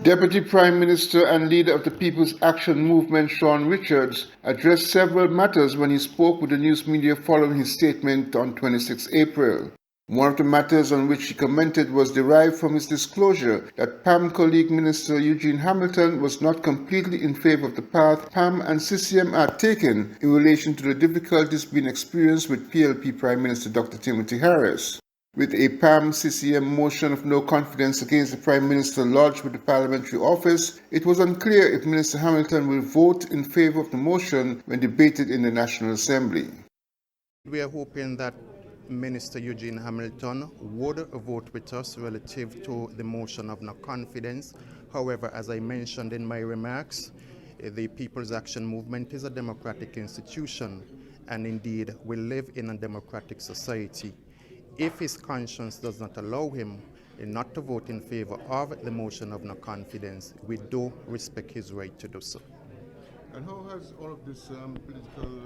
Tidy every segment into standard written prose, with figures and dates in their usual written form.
Deputy Prime Minister and leader of the People's Action Movement, Sean Richards, addressed several matters when he spoke with the news media following his statement on 26 April. One of the matters on which he commented was derived from his disclosure that PAM colleague Minister Eugene Hamilton was not completely in favor of the path PAM and CCM are taken in relation to the difficulties being experienced with PLP Prime Minister Dr. Timothy Harris. With a PAM-CCM motion of no confidence against the Prime Minister lodged with the Parliamentary Office, it was unclear if Minister Hamilton will vote in favour of the motion when debated in the National Assembly. We are hoping that Minister Eugene Hamilton would vote with us relative to the motion of no confidence. However, as I mentioned in my remarks, the People's Action Movement is a democratic institution, and indeed we live in a democratic society. If his conscience does not allow him not to vote in favor of the motion of no confidence, we do respect his right to do so. And how has all of this political,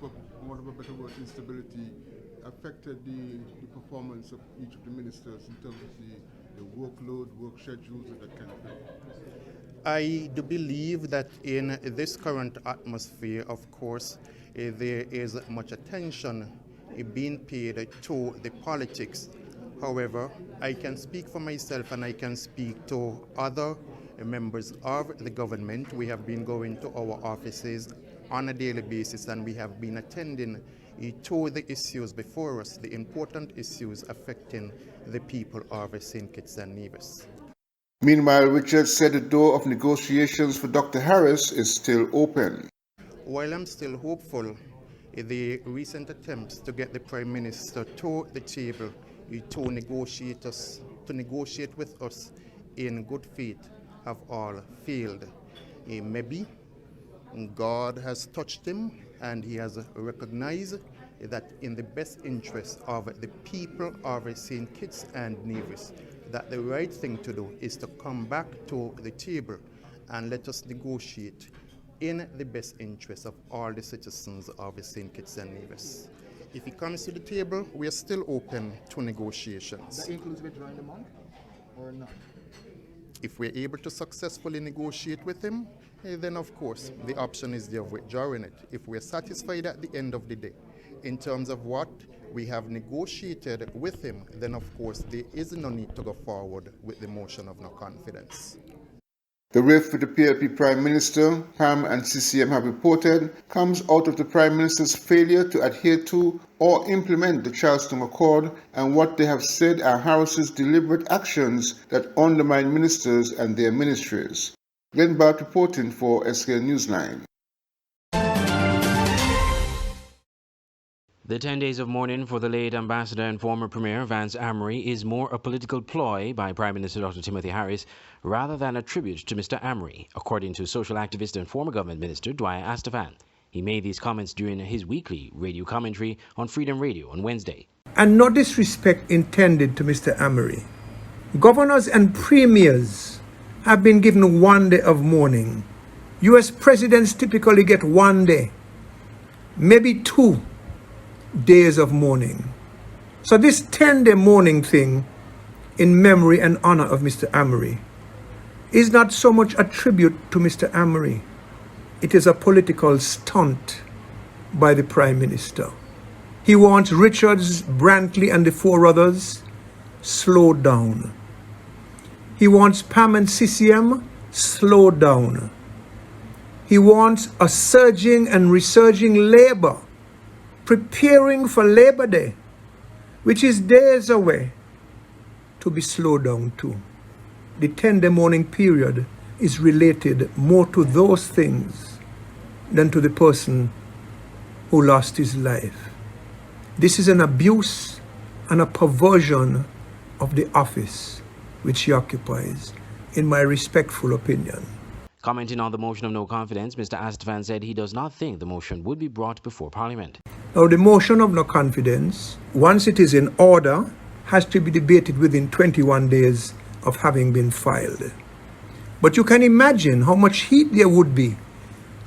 for want of a better word, instability affected the performance of each of the ministers in terms of the workload, work schedules, and that kind of thing? I do believe that in this current atmosphere, of course, there is much attention being paid to the politics. However, I can speak for myself and I can speak to other members of the government. We have been going to our offices on a daily basis and we have been attending to the issues before us, the important issues affecting the people of St. Kitts and Nevis. Meanwhile, Richards said the door of negotiations for Dr. Harris is still open. While I'm still hopeful, the recent attempts to get the Prime Minister to the table to negotiate with us in good faith have all failed. Maybe God has touched him and he has recognized that in the best interest of the people of St. Kitts and Nevis, that the right thing to do is to come back to the table and let us negotiate in the best interest of all the citizens of St. Kitts and Nevis. If he comes to the table, we are still open to negotiations. That includes withdrawing the month or not? If we're able to successfully negotiate with him, then of course the option is there of withdrawing it. If we're satisfied at the end of the day in terms of what we have negotiated with him, then of course there is no need to go forward with the motion of no confidence. The rift with the PLP Prime Minister, PAM and CCM have reported, comes out of the Prime Minister's failure to adhere to or implement the Charleston Accord and what they have said are Harris's deliberate actions that undermine ministers and their ministries. Glenn Bart reporting for SKL Newsline. The 10 days of mourning for the late Ambassador and former Premier Vance Amory is more a political ploy by Prime Minister Dr. Timothy Harris rather than a tribute to Mr. Amory, according to social activist and former government minister Dwyer Astafan. He made these comments during his weekly radio commentary on Freedom Radio on Wednesday. And no disrespect intended to Mr. Amory. Governors and premiers have been given 1 day of mourning. U.S. presidents typically get 1 day, maybe 2 days of mourning. So this 10-day mourning thing in memory and honor of Mr. Amory is not so much a tribute to Mr. Amory. It is a political stunt by the Prime Minister. He wants Richards, Brantley and the 4 others slowed down. He wants PAM and CCM slowed down. He wants a surging and resurging labor preparing for Labor Day, which is days away, to be slowed down too. The 10-day mourning period is related more to those things than to the person who lost his life. This is an abuse and a perversion of the office which he occupies, in my respectful opinion. Commenting on the motion of no confidence, Mr. Astafan said he does not think the motion would be brought before Parliament. Now, the motion of no confidence, once it is in order, has to be debated within 21 days of having been filed. But you can imagine how much heat there would be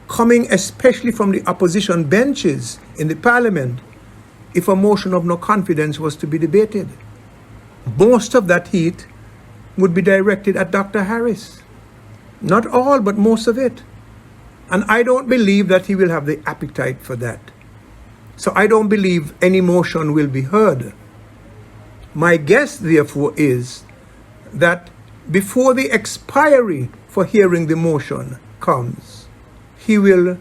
coming especially from the opposition benches in the Parliament if a motion of no confidence was to be debated. Most of that heat would be directed at Dr. Harris. Not all, but most of it. And I don't believe that he will have the appetite for that. So I don't believe any motion will be heard. My guess, therefore, is that before the expiry for hearing the motion comes, he will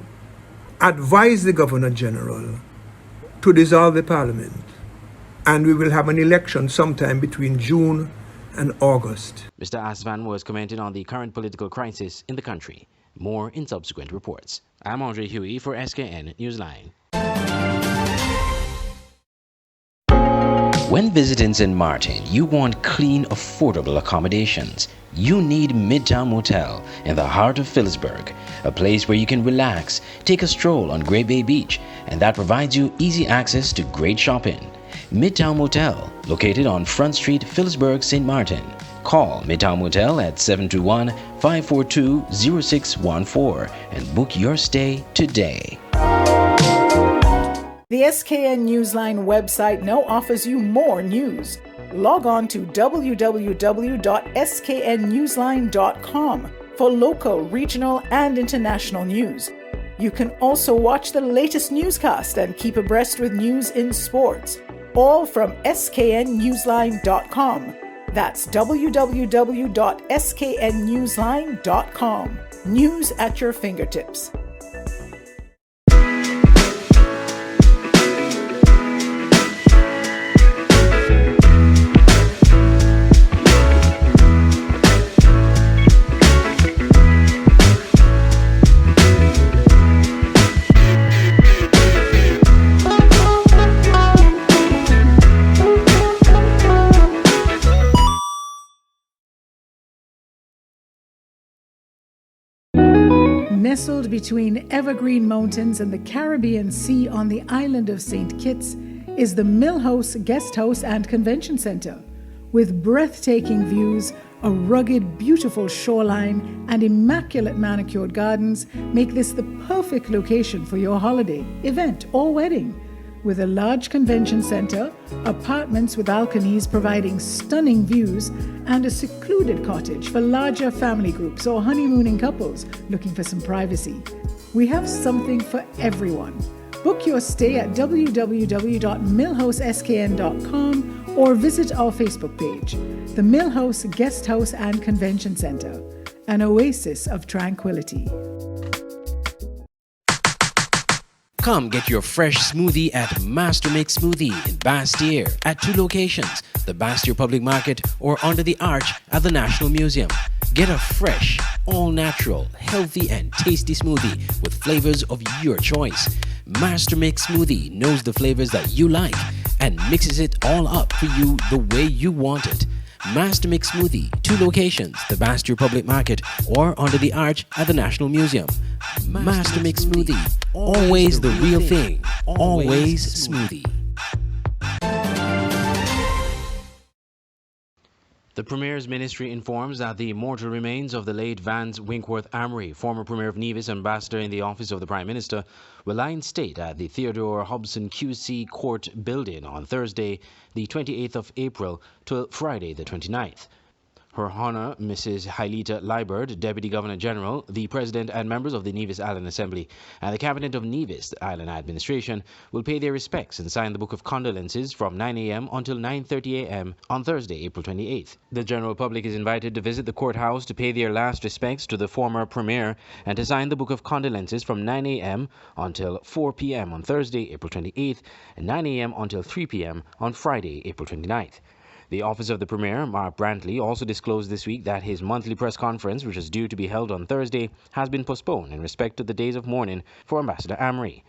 advise the Governor General to dissolve the Parliament, and we will have an election sometime between June and August. Mr. Asvan was commenting on the current political crisis in the country. More in subsequent reports. I'm Andre Huey for SKN Newsline. When visiting St. Martin, you want clean, affordable accommodations. You need Midtown Motel in the heart of Phillipsburg, a place where you can relax, take a stroll on Great Bay Beach, and that provides you easy access to great shopping. Midtown Motel, located on Front Street, Phillipsburg, St. Martin. Call Midtown Motel at 721-542-0614 and book your stay today. The SKN Newsline website now offers you more news. Log on to www.sknnewsline.com for local, regional, and international news. You can also watch the latest newscast and keep abreast with news in sports, all from sknnewsline.com. That's www.sknnewsline.com. News at your fingertips. Nestled between evergreen mountains and the Caribbean Sea on the island of St. Kitts is the Mill House Guest House and Convention Center. With breathtaking views, a rugged, beautiful shoreline, and immaculate manicured gardens make this the perfect location for your holiday, event, or wedding. With a large convention center, apartments with balconies providing stunning views, and a secluded cottage for larger family groups or honeymooning couples looking for some privacy. We have something for everyone. Book your stay at www.millhouseskn.com or visit our Facebook page, the Mill House Guest House and Convention Center, an oasis of tranquility. Come get your fresh smoothie at Master Mix Smoothie in Bastyr at 2 locations, the Bastyr Public Market or under the arch at the National Museum. Get a fresh, all-natural, healthy and tasty smoothie with flavors of your choice. Master Mix Smoothie knows the flavors that you like and mixes it all up for you the way you want it. Master Mix Smoothie, 2 locations, the Bastyr Public Market or under the arch at the National Museum. Master Mix Smoothie, always the real thing, always smoothie. The Premier's ministry informs that the mortal remains of the late Vance Winkworth Amory, former Premier of Nevis, ambassador in the office of the Prime Minister, will lie in state at the Theodore Hobson QC Court building on Thursday, the 28th of April, till Friday, the 29th. Her Honour, Mrs. Hailita Liburd, Deputy Governor General, the President and members of the Nevis Island Assembly, and the Cabinet of Nevis Island Administration will pay their respects and sign the Book of Condolences from 9 a.m. until 9:30 a.m. on Thursday, April 28th. The general public is invited to visit the courthouse to pay their last respects to the former Premier and to sign the Book of Condolences from 9 a.m. until 4 p.m. on Thursday, April 28th, and 9 a.m. until 3 p.m. on Friday, April 29th. The Office of the Premier, Mark Brantley, also disclosed this week that his monthly press conference, which was due to be held on Thursday, has been postponed in respect to the days of mourning for Ambassador Amory.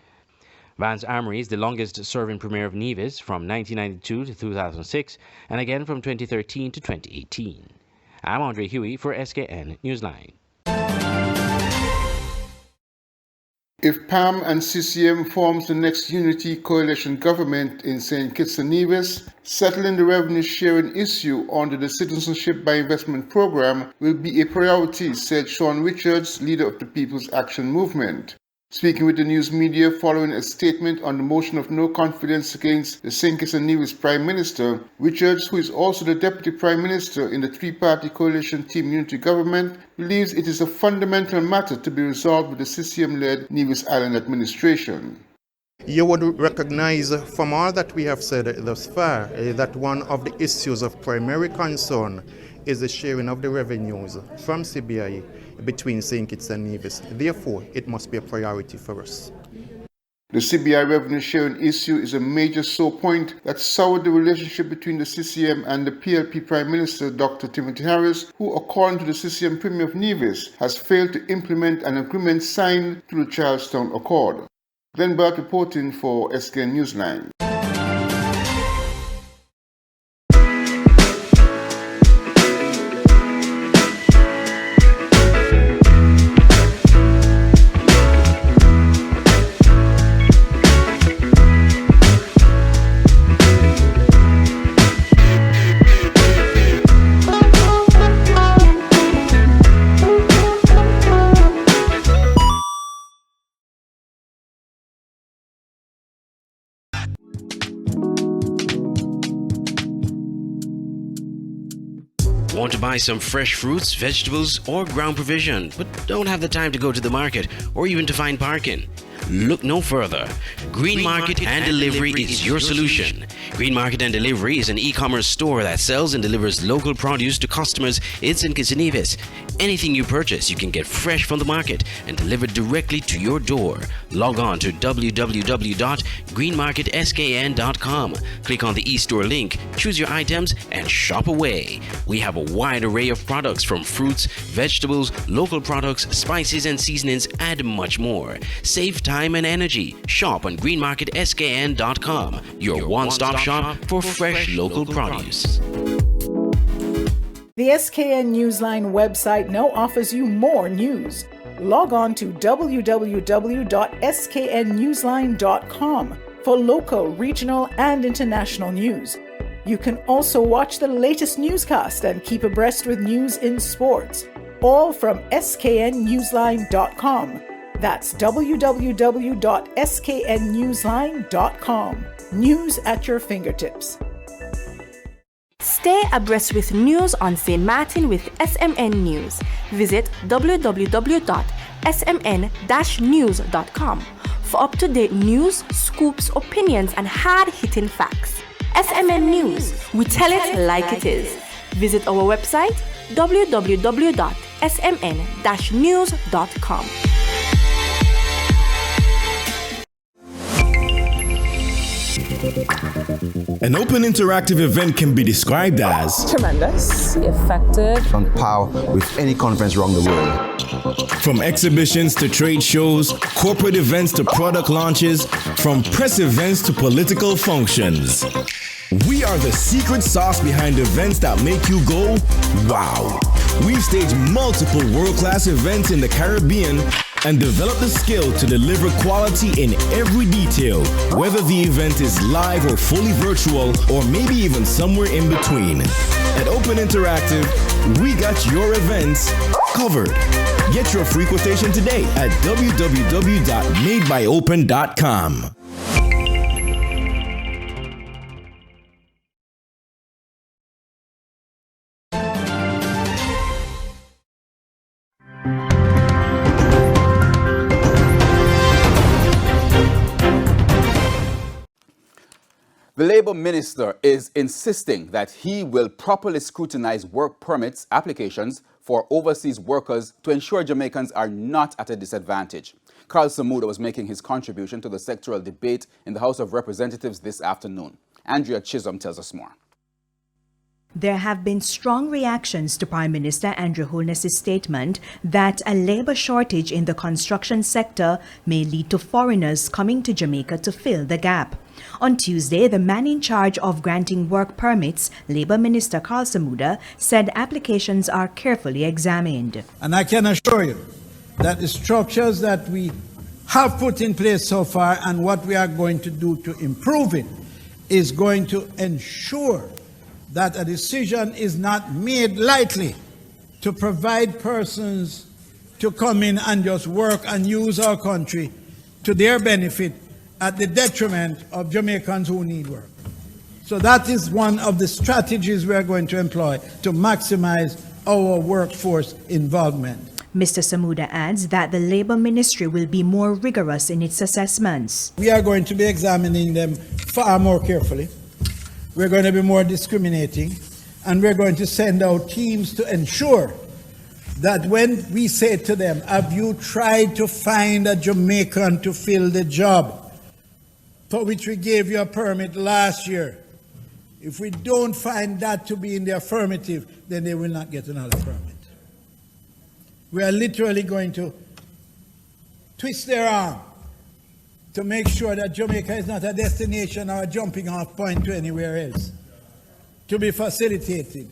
Vance Amory is the longest-serving Premier of Nevis from 1992 to 2006 and again from 2013 to 2018. I'm Andre Huey for SKN Newsline. If PAM and CCM forms the next unity coalition government in St. Kitts and Nevis, settling the revenue sharing issue under the Citizenship by Investment program will be a priority, said Sean Richards, leader of the People's Action Movement. Speaking with the news media following a statement on the motion of no confidence against the St. Kitts and Nevis Prime Minister, Richards, who is also the Deputy Prime Minister in the three-party coalition Team Unity government, believes it is a fundamental matter to be resolved with the CCM-led Nevis Island administration. You would recognize from all that we have said thus far that one of the issues of primary concern is the sharing of the revenues from CBI between St. Kitts and Nevis. Therefore, it must be a priority for us. The CBI revenue sharing issue is a major sore point that soured the relationship between the CCM and the PLP Prime Minister, Dr. Timothy Harris, who, according to the CCM Premier of Nevis, has failed to implement an agreement signed through the Charlestown Accord. Glenn Bart reporting for SKN Newsline. Want to buy some fresh fruits, vegetables, or ground provision, but don't have the time to go to the market or even to find parking? Look no further. Green Market and Delivery is your solution. Green Market and Delivery is an e-commerce store that sells and delivers local produce to customers in St. Kitts and Nevis. Anything you purchase, you can get fresh from the market and delivered directly to your door. Log on to www.greenmarketskn.com. Click on the e-store link, choose your items, and shop away. We have a wide array of products from fruits, vegetables, local products, spices and seasonings, and much more. Save time and energy. Shop on greenmarketskn.com, your one-stop shop for fresh local produce. The SKN Newsline website now offers you more news. Log on to www.sknnewsline.com for local, regional, and international news. You can also watch the latest newscast and keep abreast with news in sports, all from sknnewsline.com. That's www.sknnewsline.com. News at your fingertips. Stay abreast with news on St. Martin with SMN News. Visit www.smn-news.com for up-to-date news, scoops, opinions, and hard-hitting facts. SMN News, we tell it like it is. Visit our website www.smn-news.com. An open interactive event can be described as tremendous, effective, on par with any conference around the world. From exhibitions to trade shows, corporate events to product launches, from press events to political functions. We are the secret sauce behind events that make you go, wow. We've staged multiple world-class events in the Caribbean and developed the skill to deliver quality in every detail, whether the event is live or fully virtual, or maybe even somewhere in between. At Open Interactive, we got your events covered. Get your free quotation today at www.madebyopen.com. The Labour Minister is insisting that he will properly scrutinize work permits applications for overseas workers to ensure Jamaicans are not at a disadvantage. Carl Samuda was making his contribution to the sectoral debate in the House of Representatives this afternoon. Andrea Chisholm tells us more. There have been strong reactions to Prime Minister Andrew Holness's statement that a labor shortage in the construction sector may lead to foreigners coming to Jamaica to fill the gap. On Tuesday, the man in charge of granting work permits, Labour Minister Carl Samuda, said applications are carefully examined. And I can assure you that the structures that we have put in place so far and what we are going to do to improve it is going to ensure that a decision is not made lightly to provide persons to come in and just work and use our country to their benefit at the detriment of Jamaicans who need work. So that is one of the strategies we are going to employ to maximize our workforce involvement. Mr. Samuda adds that the Labour Ministry will be more rigorous in its assessments. We are going to be examining them far more carefully. We're going to be more discriminating, and we're going to send out teams to ensure that when we say to them, have you tried to find a Jamaican to fill the job for which we gave you a permit last year? If we don't find that to be in the affirmative, then they will not get another permit. We are literally going to twist their arm to make sure that Jamaica is not a destination or a jumping off point to anywhere else, to be facilitated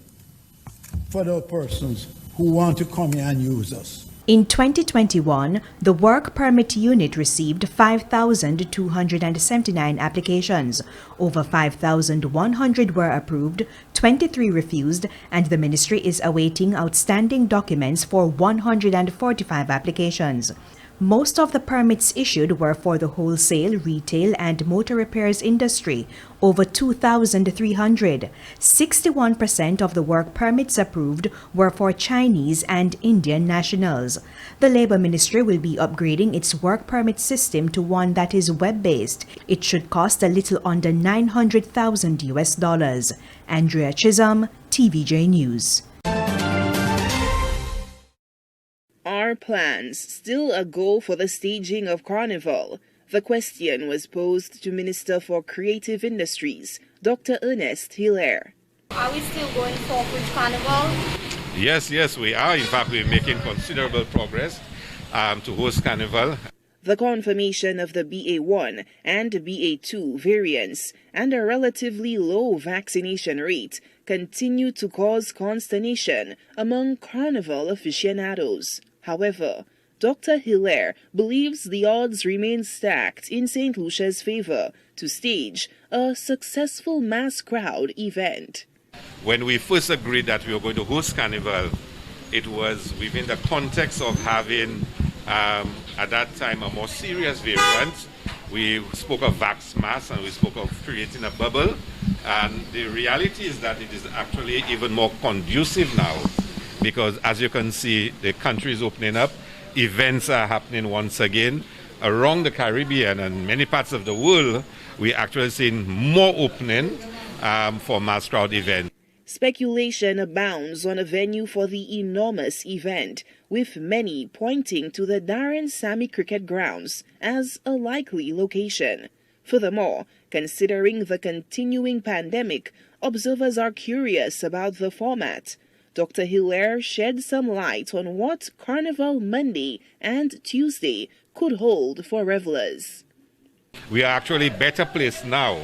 for those persons who want to come here and use us. In 2021, the Work Permit Unit received 5,279 applications. Over 5,100 were approved, 23 refused, and the ministry is awaiting outstanding documents for 145 applications. Most of the permits issued were for the wholesale, retail, and motor repairs industry, over 2,300. 61% of the work permits approved were for Chinese and Indian nationals. The Labour Ministry will be upgrading its work permit system to one that is web-based. It should cost a little under $900,000. Andrea Chisholm, TVJ News. Are plans still a go for the staging of Carnival? The question was posed to Minister for Creative Industries, Dr. Ernest Hilaire. Are we still going forward with Carnival? Yes, we are. In fact, we're making considerable progress to host Carnival. The confirmation of the BA1 and BA2 variants and a relatively low vaccination rate continue to cause consternation among Carnival aficionados. However, Dr. Hilaire believes the odds remain stacked in St. Lucia's favor to stage a successful mass crowd event. When we first agreed that we were going to host Carnival, it was within the context of having, at that time, a more serious variant. We spoke of vax mass and we spoke of creating a bubble. And the reality is that it is actually even more conducive now, because as you can see, the country is opening up. Events are happening once again. Around the Caribbean and many parts of the world, we're actually seeing more opening for mass crowd events. Speculation abounds on a venue for the enormous event, with many pointing to the Darren Sammy Cricket Grounds as a likely location. Furthermore, considering the continuing pandemic, observers are curious about the format. Dr. Hilaire shed some light on what Carnival Monday and Tuesday could hold for revelers. We are actually better placed now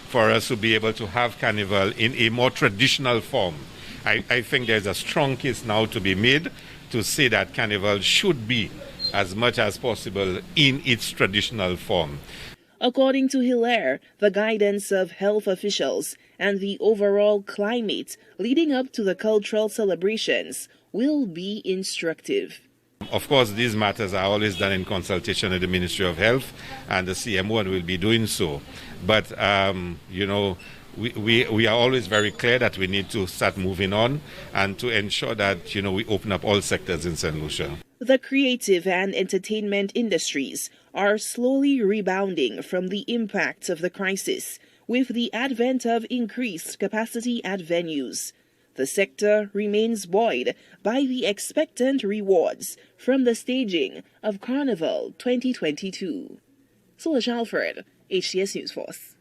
for us to be able to have Carnival in a more traditional form. I think there's a strong case now to be made to say that Carnival should be, as much as possible, in its traditional form. According to Hilaire, the guidance of health officials and the overall climate leading up to the cultural celebrations will be instructive. Of course, these matters are always done in consultation with the Ministry of Health, and the CMO will be doing so. But, we are always very clear that we need to start moving on and to ensure that, we open up all sectors in St. Lucia. The creative and entertainment industries are slowly rebounding from the impacts of the crisis, with the advent of increased capacity at venues. The sector remains buoyed by the expectant rewards from the staging of Carnival 2022. Solange Alfred, HTS News Force.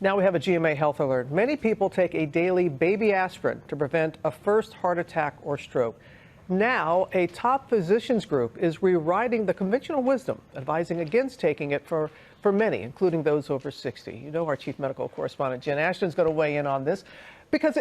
Now we have a GMA Health Alert. Many people take a daily baby aspirin to prevent a first heart attack or stroke. Now, a top physicians group is rewriting the conventional wisdom, advising against taking it for many, including those over 60. You know, our chief medical correspondent, Jen Ashton's going to weigh in on this because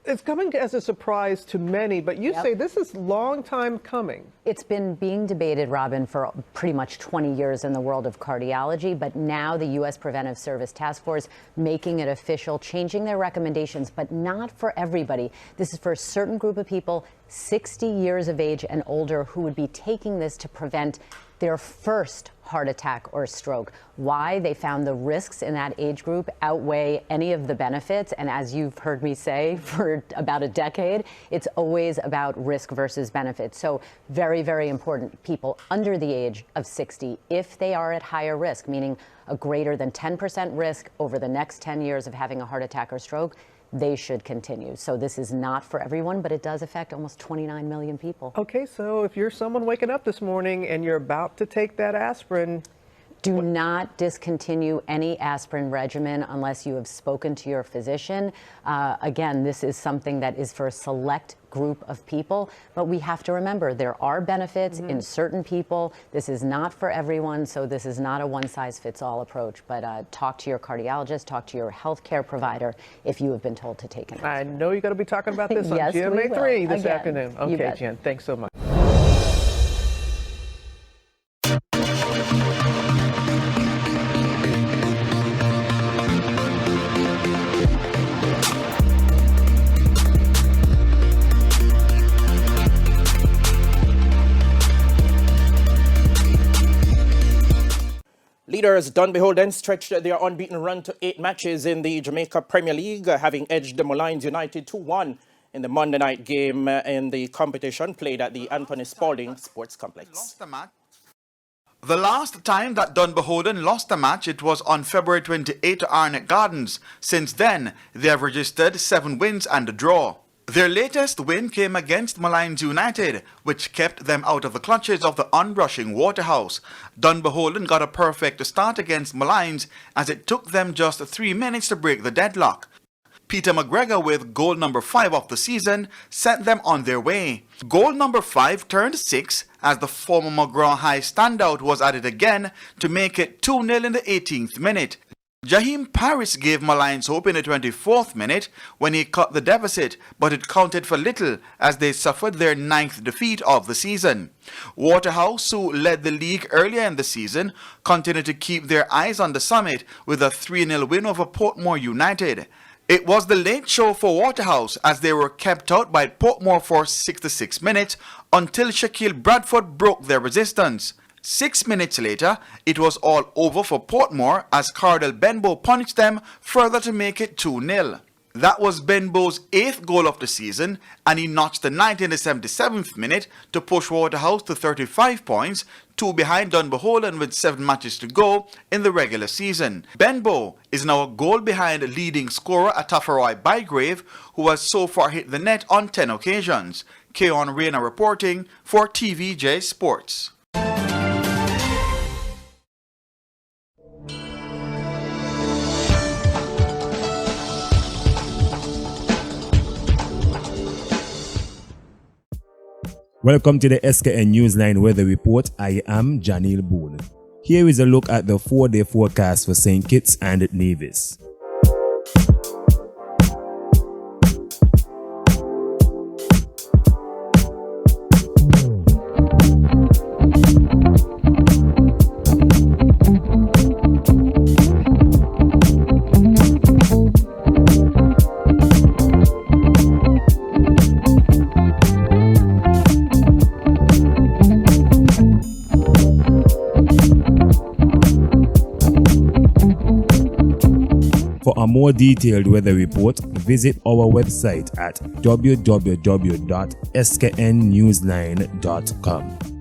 It's coming as a surprise to many, but you say this is long time coming. It's been being debated, Robin, for pretty much 20 years in the world of cardiology, but now the U.S. Preventive Service Task Force making it official, changing their recommendations, but not for everybody. This is for a certain group of people, 60 years of age and older, who would be taking this to prevent their first heart attack or stroke. Why? They found the risks in that age group outweigh any of the benefits. And as you've heard me say for about a decade, it's always about risk versus benefits. So very, very important. People under the age of 60, if they are at higher risk, meaning a greater than 10% risk over the next 10 years of having a heart attack or stroke, they should continue. So this is not for everyone, but it does affect almost 29 million people. Okay, so if you're someone waking up this morning and you're about to take that aspirin, do not discontinue any aspirin regimen unless you have spoken to your physician. Again, this is something that is for a select group of people, but we have to remember there are benefits in certain people. This is not for everyone, so this is not a one-size-fits-all approach, but talk to your cardiologist, talk to your healthcare provider if you have been told to take it. I know you're going to be talking about this on Yes, we GMA3 will. this Again, afternoon. you Okay, bet. Jen, thanks so much. Leaders Dun Beholden stretched their unbeaten run to 8 matches in the Jamaica Premier League, having edged the Malines United 2-1 in the Monday night game in the competition played at the Anthony Spalding Sports Complex. The last time that Dun Beholden lost a match, it was on February 28 to Arnett Gardens. Since then, they have registered 7 wins and a draw. Their latest win came against Malines United, which kept them out of the clutches of the unrushing Waterhouse. Dun Beholden got a perfect start against Malines, as it took them just 3 minutes to break the deadlock. Peter McGregor, with goal number 5 of the season, sent them on their way. Goal number 5 turned 6 as the former McGraw High standout was added again to make it 2-0 in the 18th minute. Jaheim Paris gave Malines hope in the 24th minute when he cut the deficit, but it counted for little as they suffered their 9th defeat of the season. Waterhouse, who led the league earlier in the season, continued to keep their eyes on the summit with a 3-0 win over Portmore United. It was the late show for Waterhouse as they were kept out by Portmore for 66 minutes until Shaquille Bradford broke their resistance. 6 minutes later, it was all over for Portmore as Cardell Benbow punished them further to make it 2-0. That was Benbow's 8th goal of the season, and he notched the 9th in the 77th minute to push Waterhouse to 35 points, 2 behind Dun Beholden with 7 matches to go in the regular season. Benbow is now a goal behind leading scorer Atafaroy Bygrave, who has so far hit the net on 10 occasions. Keon Reyna reporting for TVJ Sports. Welcome to the SKN Newsline Weather Report. I am Janil Boone. Here is a look at the 4-day forecast for St. Kitts and Nevis. For a more detailed weather report, visit our website at www.sknnewsline.com.